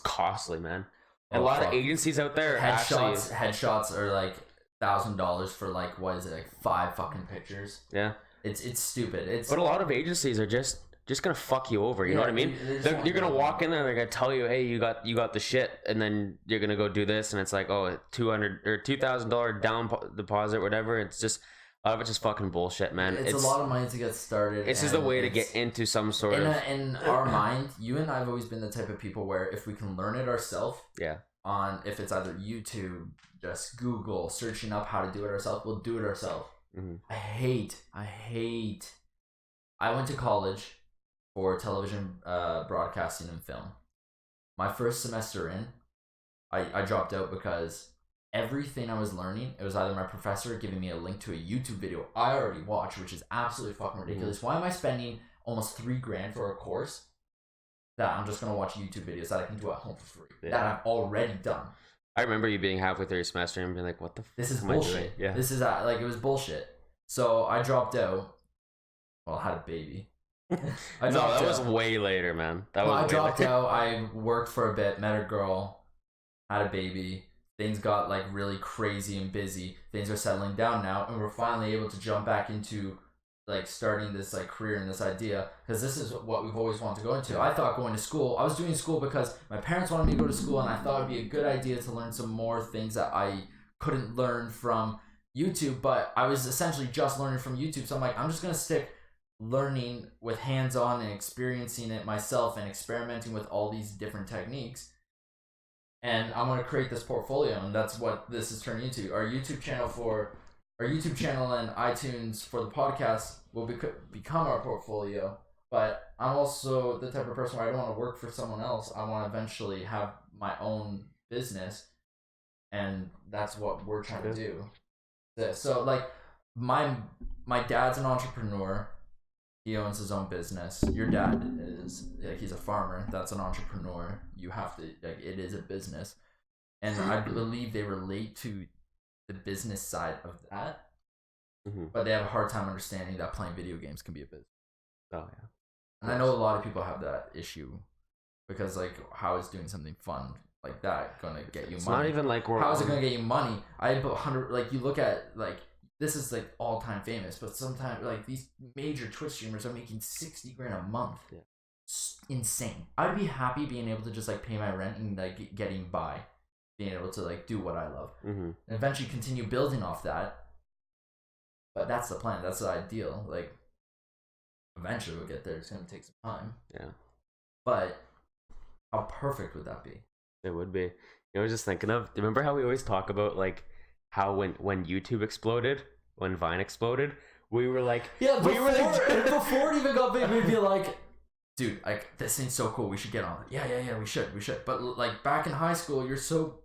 costly, man. And a lot of agencies out there headshots are like $1,000 for like what is it, like 5 fucking pictures. Yeah, it's stupid. But a lot of agencies are just gonna fuck you over. You know what I mean? You're gonna walk in there, they're gonna tell you, hey, you got the shit, and then you're gonna go do this, and it's like, oh, $200 or $2,000 down deposit, whatever. It's just a lot of it's just fucking bullshit, man. It's a lot of money to get started. It's just a way to get into some sort of in our mind. You and I have always been the type of people where if we can learn it ourselves, on if it's either YouTube, just Google, searching up how to do it ourselves, we'll do it ourselves. Mm-hmm. I hate. I went to college for television broadcasting and film. My first semester in, I dropped out because everything I was learning, it was either my professor giving me a link to a YouTube video I already watched, which is absolutely fucking ridiculous. Mm-hmm. Why am I spending almost $3,000 for a course that I'm just gonna watch YouTube videos that I can do at home for free, that I've already done? I remember you being halfway through your semester and being like, what the fuck this is bullshit. Yeah. This is like, it was bullshit. So I dropped out. Well, I had a baby. That was way later, man. I dropped out. I worked for a bit, met a girl, had a baby. Things got like really crazy and busy. Things are settling down now, and we're finally able to jump back into like starting this like career and this idea, because this is what we've always wanted to go into. I thought going to school, I was doing school because my parents wanted me to go to school, and I thought it'd be a good idea to learn some more things that I couldn't learn from YouTube, but I was essentially just learning from YouTube. So I'm like, I'm just gonna stick learning with hands-on and experiencing it myself and experimenting with all these different techniques. And I'm going to create this portfolio, and that's what this is turning into. Our YouTube channel and iTunes for the podcast will become our portfolio. But I'm also the type of person where I don't want to work for someone else. I want to eventually have my own business, and that's what we're trying to do. So, like, my dad's an entrepreneur. He owns his own business. Your dad is he's a farmer. That's an entrepreneur. You have to it is a business, and I believe they relate to the business side of that, but they have a hard time understanding that playing video games can be a business. Oh yeah, and I know a lot of people have that issue because like, how is doing something fun like that gonna get you money? It's not even like how is it gonna get you money? I put 100 like you look at like. This is like all time famous, but sometimes like these major Twitch streamers are making $60,000 a month. Yeah. Insane. I'd be happy being able to just like pay my rent and like getting by, being able to like do what I love, and eventually continue building off that. But that's the plan. That's the ideal. Like, eventually we'll get there. It's gonna take some time. Yeah. But how perfect would that be? It would be. I was just thinking of. Remember how we always talk about like how when YouTube exploded, when Vine exploded, we were like, before it even got big, we'd be like, dude, like this thing's so cool, we should get on it. Yeah, we should. But like back in high school, you're so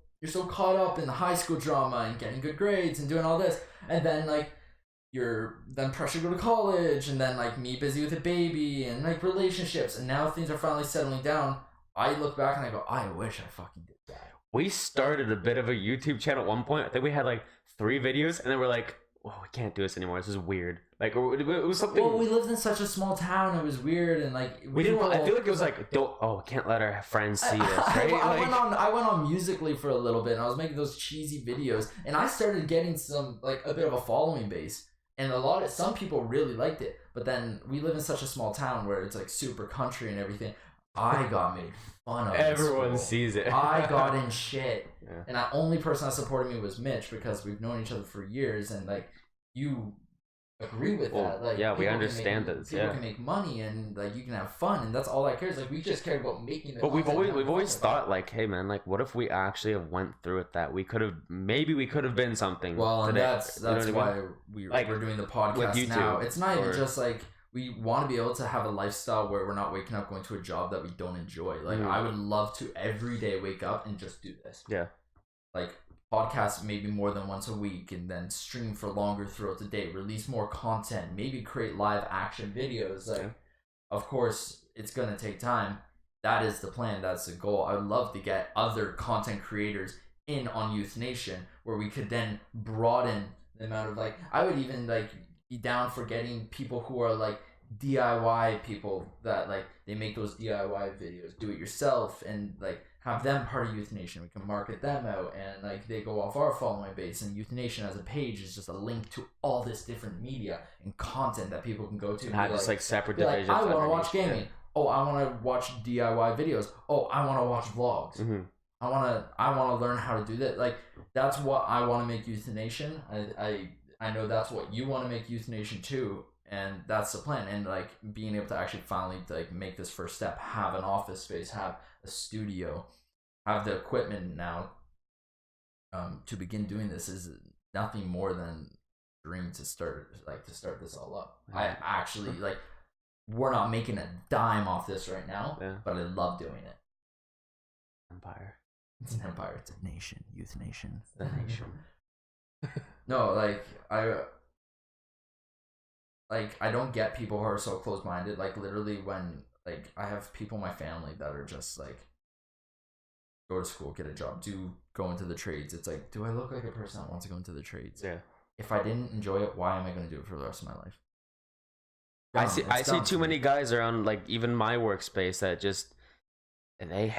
caught up in the high school drama and getting good grades and doing all this, and then like you're then pressured to go to college, and then like me busy with a baby and like relationships, and now things are finally settling down. I look back and I go, I wish I fucking did that. We started a bit of a YouTube channel at one point. I think we had like 3 videos, and then we're like, "Whoa, we can't do this anymore. This is weird." Like it was something. Well, we lived in such a small town. It was weird, and like we didn't. I feel like it was like, can't let our friends see this, right? I went on Musically for a little bit, and I was making those cheesy videos, and I started getting some like a bit of a following base, and some people really liked it. But then we live in such a small town where it's like super country and everything. I got made fun of. Everyone sees it. I got in shit. Yeah. And the only person that supported me was Mitch, because we've known each other for years, and like you agree with that. Like we understand that people can make money, and like you can have fun, and that's all that cares. Like we just care about making it. But we've always thought like, hey man, like what if we actually have went through with that? We could have been something. Well, today. And that's why we're doing the podcast now. It's not even just like we want to be able to have a lifestyle where we're not waking up going to a job that we don't enjoy. Like I would love to every day wake up and just do this. Yeah. Like podcast maybe more than once a week, and then stream for longer throughout the day, release more content, maybe create live action videos. Like of course it's gonna take time. That is the plan, that's the goal. I would love to get other content creators in on Youth Nation, where we could then broaden the amount of like, I would even like be down for getting people who are like DIY people that like they make those DIY videos, do it yourself, and like have them part of Youth Nation. We can market them out, and like they go off our following base, and Youth Nation as a page is just a link to all this different media and content that people can go to. And have just like separate divisions. Like, I want to watch gaming. Yeah. Oh, I want to watch DIY videos. Oh, I want to watch vlogs. Mm-hmm. I want to learn how to do that. Like that's what I want to make Youth Nation. I know that's what you want to make Youth Nation too, and that's the plan. And like being able to actually finally like make this first step, have an office space, have a studio, have the equipment now to begin doing this is nothing more than a dream to start this all up. I actually like, we're not making a dime off this right now, but I love doing it. Empire. It's an empire. It's a nation. Youth Nation. The nation. No, like I don't get people who are so close-minded. Like literally when like I have people in my family that are just like, go to school, get a job, go into the trades. It's like, do I look like a person that wants to go into the trades? Yeah. If I didn't enjoy it, why am I going to do it for the rest of my life? I see too many guys around like even my workspace that just they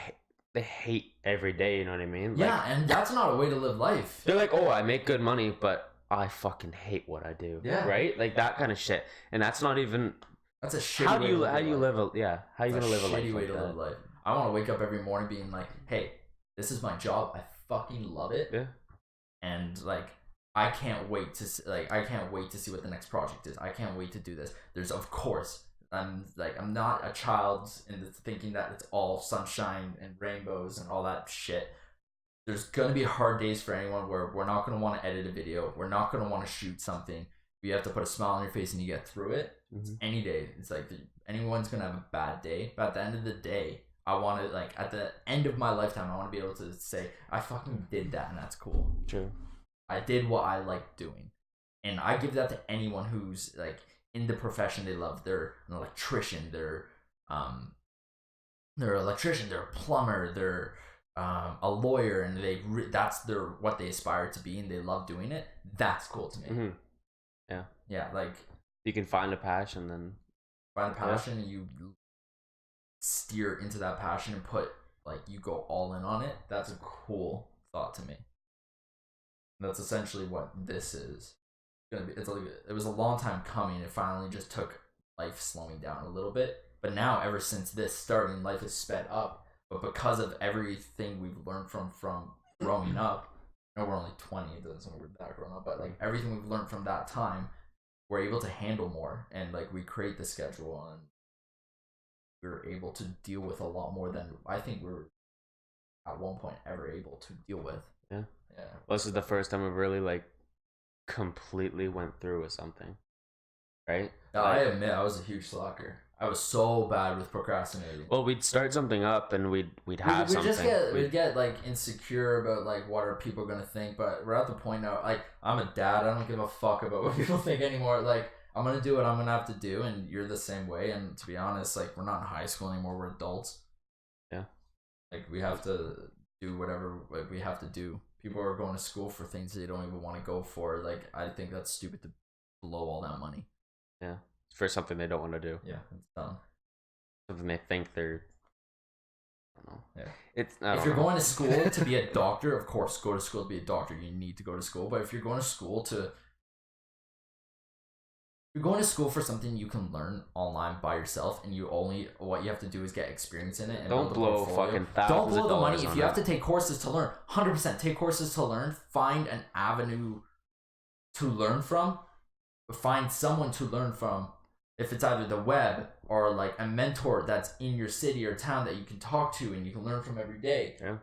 hate every day, you know what I mean? Yeah, like, and that's not a way to live life. They're like, oh, I make good money, but I fucking hate what I do. Yeah. Right? Like that kind of shit. And that's not even. That's a shitty how way do you to live how do you life. live a how you gonna live a life? Shitty way to live life. I want to wake up every morning being like, hey, this is my job. I fucking love it. Yeah. And like, I can't wait to see what the next project is. I can't wait to do this. There's of course. I'm not a child in thinking that it's all sunshine and rainbows and all that shit. There's gonna be hard days for anyone where we're not gonna want to edit a video. We're not gonna want to shoot something. You have to put a smile on your face and you get through it. Mm-hmm. Any day, it's like anyone's gonna have a bad day. But at the end of the day, I want to like at the end of my lifetime, I want to be able to say I fucking did that, and that's cool. True. I did what I like doing, and I give that to anyone who's like in the profession they love. They're an electrician, they're a plumber, they're a lawyer, and that's what they aspire to be, and they love doing it. That's cool to me. Mm-hmm. Yeah, like you can find a passion, then and you steer into that passion and you go all in on it. That's a cool thought to me. That's essentially what this is gonna be. It was a long time coming. It finally just took life slowing down a little bit. But now, ever since this starting, life has sped up. But because of everything we've learned from growing up, we're only 20. It doesn't sound we're that grown up, but like everything we've learned from that time, we're able to handle more, and like we create the schedule, and we're able to deal with a lot more than I think we were at one point ever able to deal with. Yeah. Well, this is the first time we really like completely went through with something. right? I admit I was a huge slacker. I was so bad with procrastinating. Well, we'd start something up and we'd have something. We'd get like insecure about like what are people gonna think, but we're at the point now. Like I'm a dad, I don't give a fuck about what people think anymore. Like I'm gonna do what I'm gonna have to do, and you're the same way. And to be honest, like we're not in high school anymore. We're adults. Yeah. Like we have to do whatever like we have to do. People are going to school for things they don't even want to go for. Like I think that's stupid to blow all that money. Yeah. For something they don't want to do. Yeah, it's dumb. Something they think they're. I don't know. Yeah. If you're going to school to be a doctor, of course, go to school to be a doctor. You need to go to school. But if you're going to school for something you can learn online by yourself, and what you have to do is get experience in it. And don't blow fucking thousands. Don't blow the money. If you have to take courses to learn, 100% take courses to learn. Find an avenue to learn from. Find someone to learn from. If it's either the web or like a mentor that's in your city or town that you can talk to and you can learn from every day. Yeah.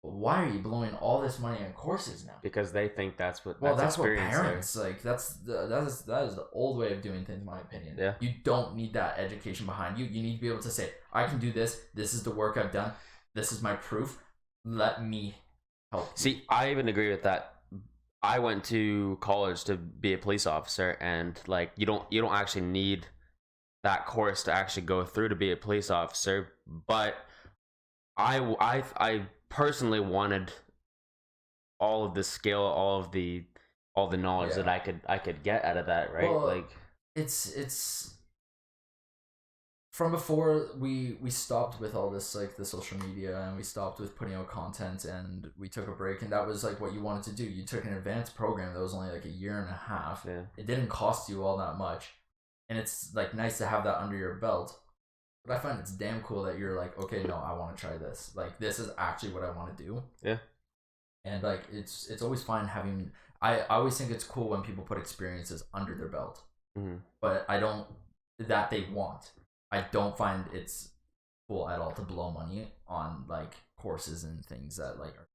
But why are you blowing all this money on courses now? Because they think that's what. That's what parents like. That is the old way of doing things, in my opinion. Yeah. You don't need that education behind you. You need to be able to say, I can do this. This is the work I've done. This is my proof. Let me help you. See, I even agree with that. I went to college to be a police officer, and like you don't actually need that course to actually go through to be a police officer. But I personally wanted all of the skill, all the knowledge that I could get out of that, right? Well, like it's from before we stopped with all this like the social media, and we stopped with putting out content, and we took a break, and that was like what you wanted to do. You took an advanced program that was only like a year and a half. Yeah. It didn't cost you all that much, and it's like nice to have that under your belt. But I find it's damn cool that you're like, okay, no, I want to try this. Like this is actually what I want to do. Yeah. And like it's always fine having. I always think it's cool when people put experiences under their belt. Mm-hmm. But I don't that they want. I don't find it's cool at all to blow money on like courses and things that like are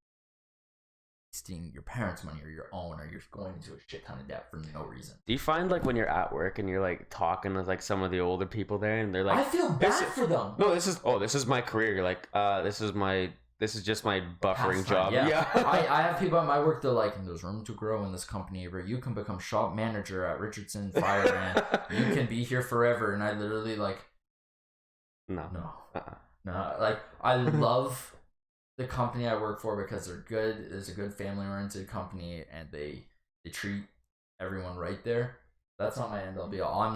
wasting your parents' money or your own, or you're going into a shit ton of debt for no reason. Do you find like when you're at work and you're like talking with like some of the older people there, and they're like, I feel bad for them. No, this is my career. You're like, this is just my buffering job. Yeah. I have people at my work that are like, there's room to grow in this company where you can become shop manager at Richardson Fire and you can be here forever. And I literally like, no. Like I love the company I work for because they're good. It's a good family oriented company, and they treat everyone right there. That's not my end all be all. I'm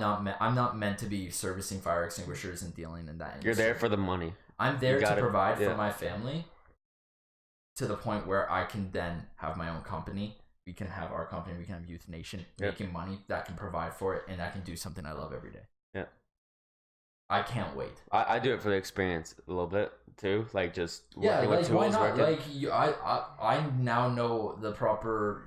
not meant to be servicing fire extinguishers and dealing in that industry. You're there for the money. I'm there to provide for my family to the point where I can then have my own company. We can have our company. We can have Youth Nation making money that can provide for it, and I can do something I love every day. Yeah. I can't wait. I do it for the experience a little bit too, like just working with tools. Why not? Like I now know the proper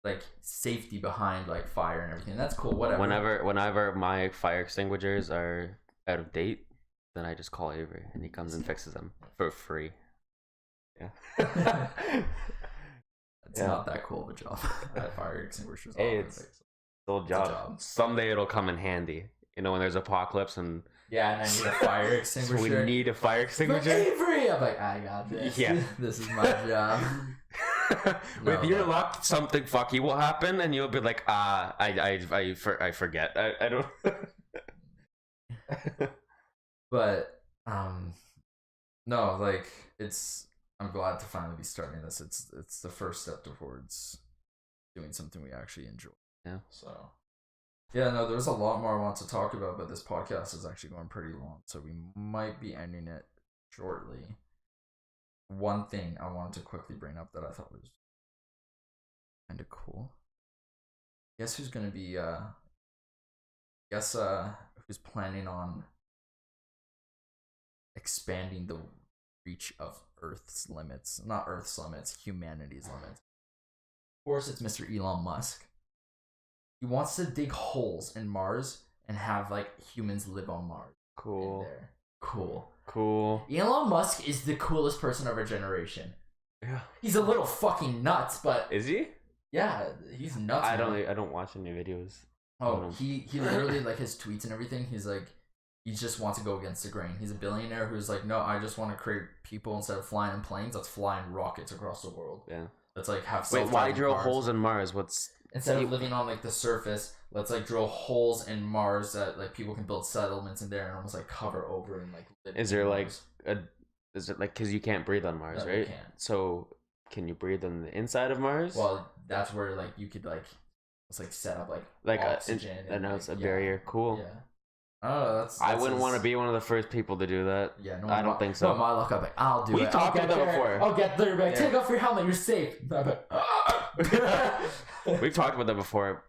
like safety behind like fire and everything. That's cool. Whatever. Whenever my fire extinguishers are out of date, then I just call Avery and he comes and fixes them for free. Yeah. It's not that cool of a job. Fire extinguishers. Hey, it's still a job. Someday it'll come in handy. You know, when there's apocalypse and and I need a fire extinguisher. So we need a fire extinguisher. But Avery, I'm like, I got this. Yeah, this is my job. With your luck, something fucky will happen, and you'll be like, I forget. I don't. But no, like I'm glad to finally be starting this. It's the first step towards doing something we actually enjoy. Yeah. So. Yeah, no, there's a lot more I want to talk about, but this podcast is actually going pretty long, so we might be ending it shortly. One thing I wanted to quickly bring up that I thought was kind of cool. Guess who's going to be, who's planning on expanding the reach of Earth's limits? Not Earth's limits, humanity's limits. Of course, it's Mr. Elon Musk. He wants to dig holes in Mars and have like humans live on Mars. Cool. Cool. Elon Musk is the coolest person of our generation. Yeah. He's a little fucking nuts, but is he? Yeah, he's nuts. I don't watch any videos. Oh, he literally, like, his tweets and everything, he's like, he just wants to go against the grain. He's a billionaire who's like, no, I just want to create people instead of flying in planes. Let's fly in rockets across the world. Yeah. Let's like have Wait, why drill holes in Mars? Instead of living on like the surface, let's like drill holes in Mars that like people can build settlements in there and almost like cover over and like live. Is there like is it like because you can't breathe on Mars, No, right? you can't. So can you breathe on the inside of Mars? Well, that's where like you could like it's like set up like oxygen and it's like, a barrier. Cool. Yeah. Oh, that's I wouldn't want to be one of the first people to do that. Yeah, no, I don't think so. No, my luck, I'm like, I'll do it. We talked about that before. I'll get there, man. Take off your helmet. You're safe. We've talked about that before.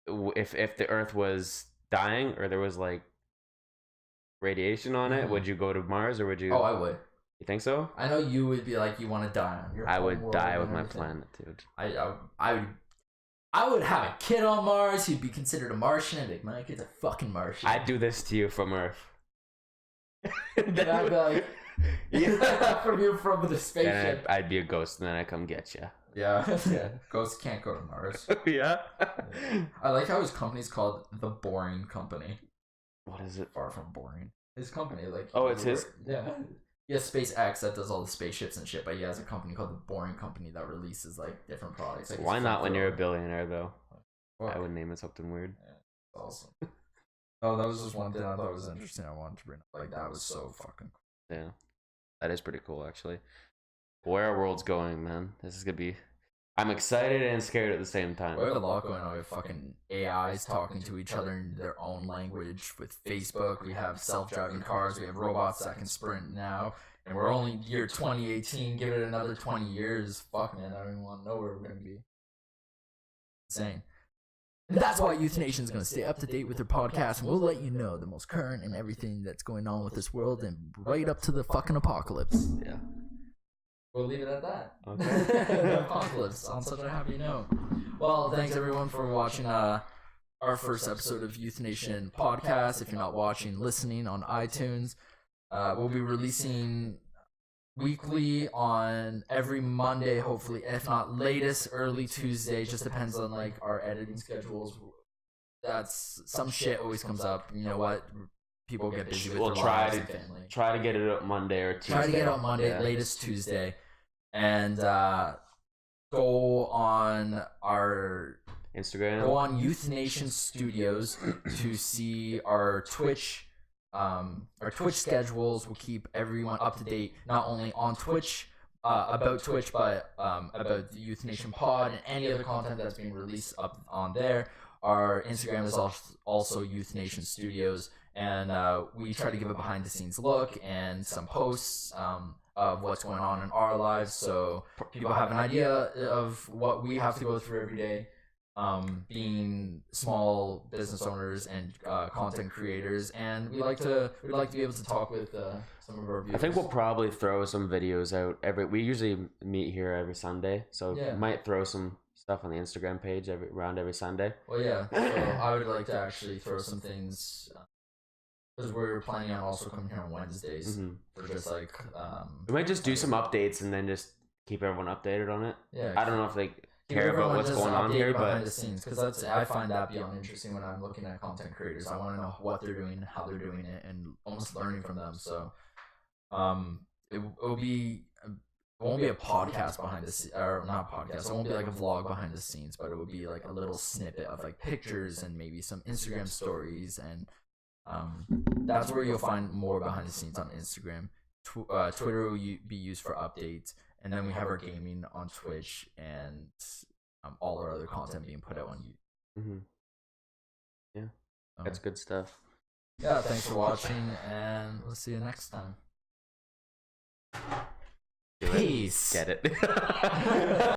If the Earth was dying or there was like radiation on it, would you go to Mars or would you? Oh, I would. You think so? I know you would be like, you want to die on your. I would die with my planet, dude. I would have a kid on Mars. He'd be considered a Martian. I'd be like, my kid's a fucking Martian. I'd do this to you from Earth. Then I'd be like, yeah, from the spaceship. And I'd be a ghost, and then I come get you. Yeah, yeah. Ghosts can't go to Mars. Yeah. I like how his company's called The Boring Company. What is it? Far from boring. His company, like. Oh, it's his. Yeah. He has SpaceX that does all the spaceships and shit, but he has a company called The Boring Company that releases like different products. Like why not when you're a billionaire though? Well, I would name it something weird. Yeah, awesome. Oh, that was just one thing I thought was interesting. I wanted to bring up. Like that was so fucking cool. Yeah, that is pretty cool actually. Where our world's going, man. This is gonna be. I'm excited and scared at the same time. We have a lot going on. We have fucking AIs talking to each other in their own language with Facebook. We have self-driving cars. We have robots that can sprint now. And we're only year 2018. Give it another 20 years. Fuck, man. I don't even want to know where we're going to be. Insane. And that's why Youth Nation is going to stay up to date with their podcast. And we'll let you know the most current and everything that's going on with this world and right up to the fucking apocalypse. Yeah. We'll leave it at that. Okay. The apocalypse on such a happy note. Well, thanks everyone for watching our first episode of Youth Nation podcast. If you're not watching, listening on iTunes, we'll be releasing weekly on every Monday, hopefully, if not latest early Tuesday. Just depends on like our editing schedules. That's some shit always comes up. You know what? People get busy with their lives and family. Try to get it up Monday or Tuesday. Try to get it on Monday, latest Tuesday, and go on our Instagram. Go on Youth Nation Studios to see our Twitch. Our Twitch schedules will keep everyone up to date, not only on Twitch, about Twitch, but about the Youth Nation Pod and any other content that's being released up on there. Our Instagram is also Youth Nation Studios. And we try to give a behind the scenes look and some posts of what's going on in our lives, so people have an idea of what we have to go through every day, being small business owners and content creators. And we'd like to be able to talk with some of our viewers. I think we'll probably throw some videos out we usually meet here every Sunday, so might throw some stuff on the Instagram page around every Sunday. Well, yeah. So I would like to actually throw some things. Because we're planning on also coming here on Wednesdays for just like we might just do some updates and then just keep everyone updated on it. Yeah, I don't know if they care about what's going on here, but behind the scenes, because I find that beyond interesting when I'm looking at content creators. I want to know what they're doing, how they're doing it, and almost learning from them. So it won't be a podcast behind the scenes, or not podcast. It won't be like a vlog behind the scenes, but it would be like a little snippet of like pictures and maybe some Instagram stories. And that's where you'll find more behind the scenes on Instagram. Twitter will be used for updates, and then we have our gaming on Twitch and all our other content being put out on YouTube. Yeah, that's good stuff. Yeah, thanks for watching, and we'll see you next time. Peace. Get it.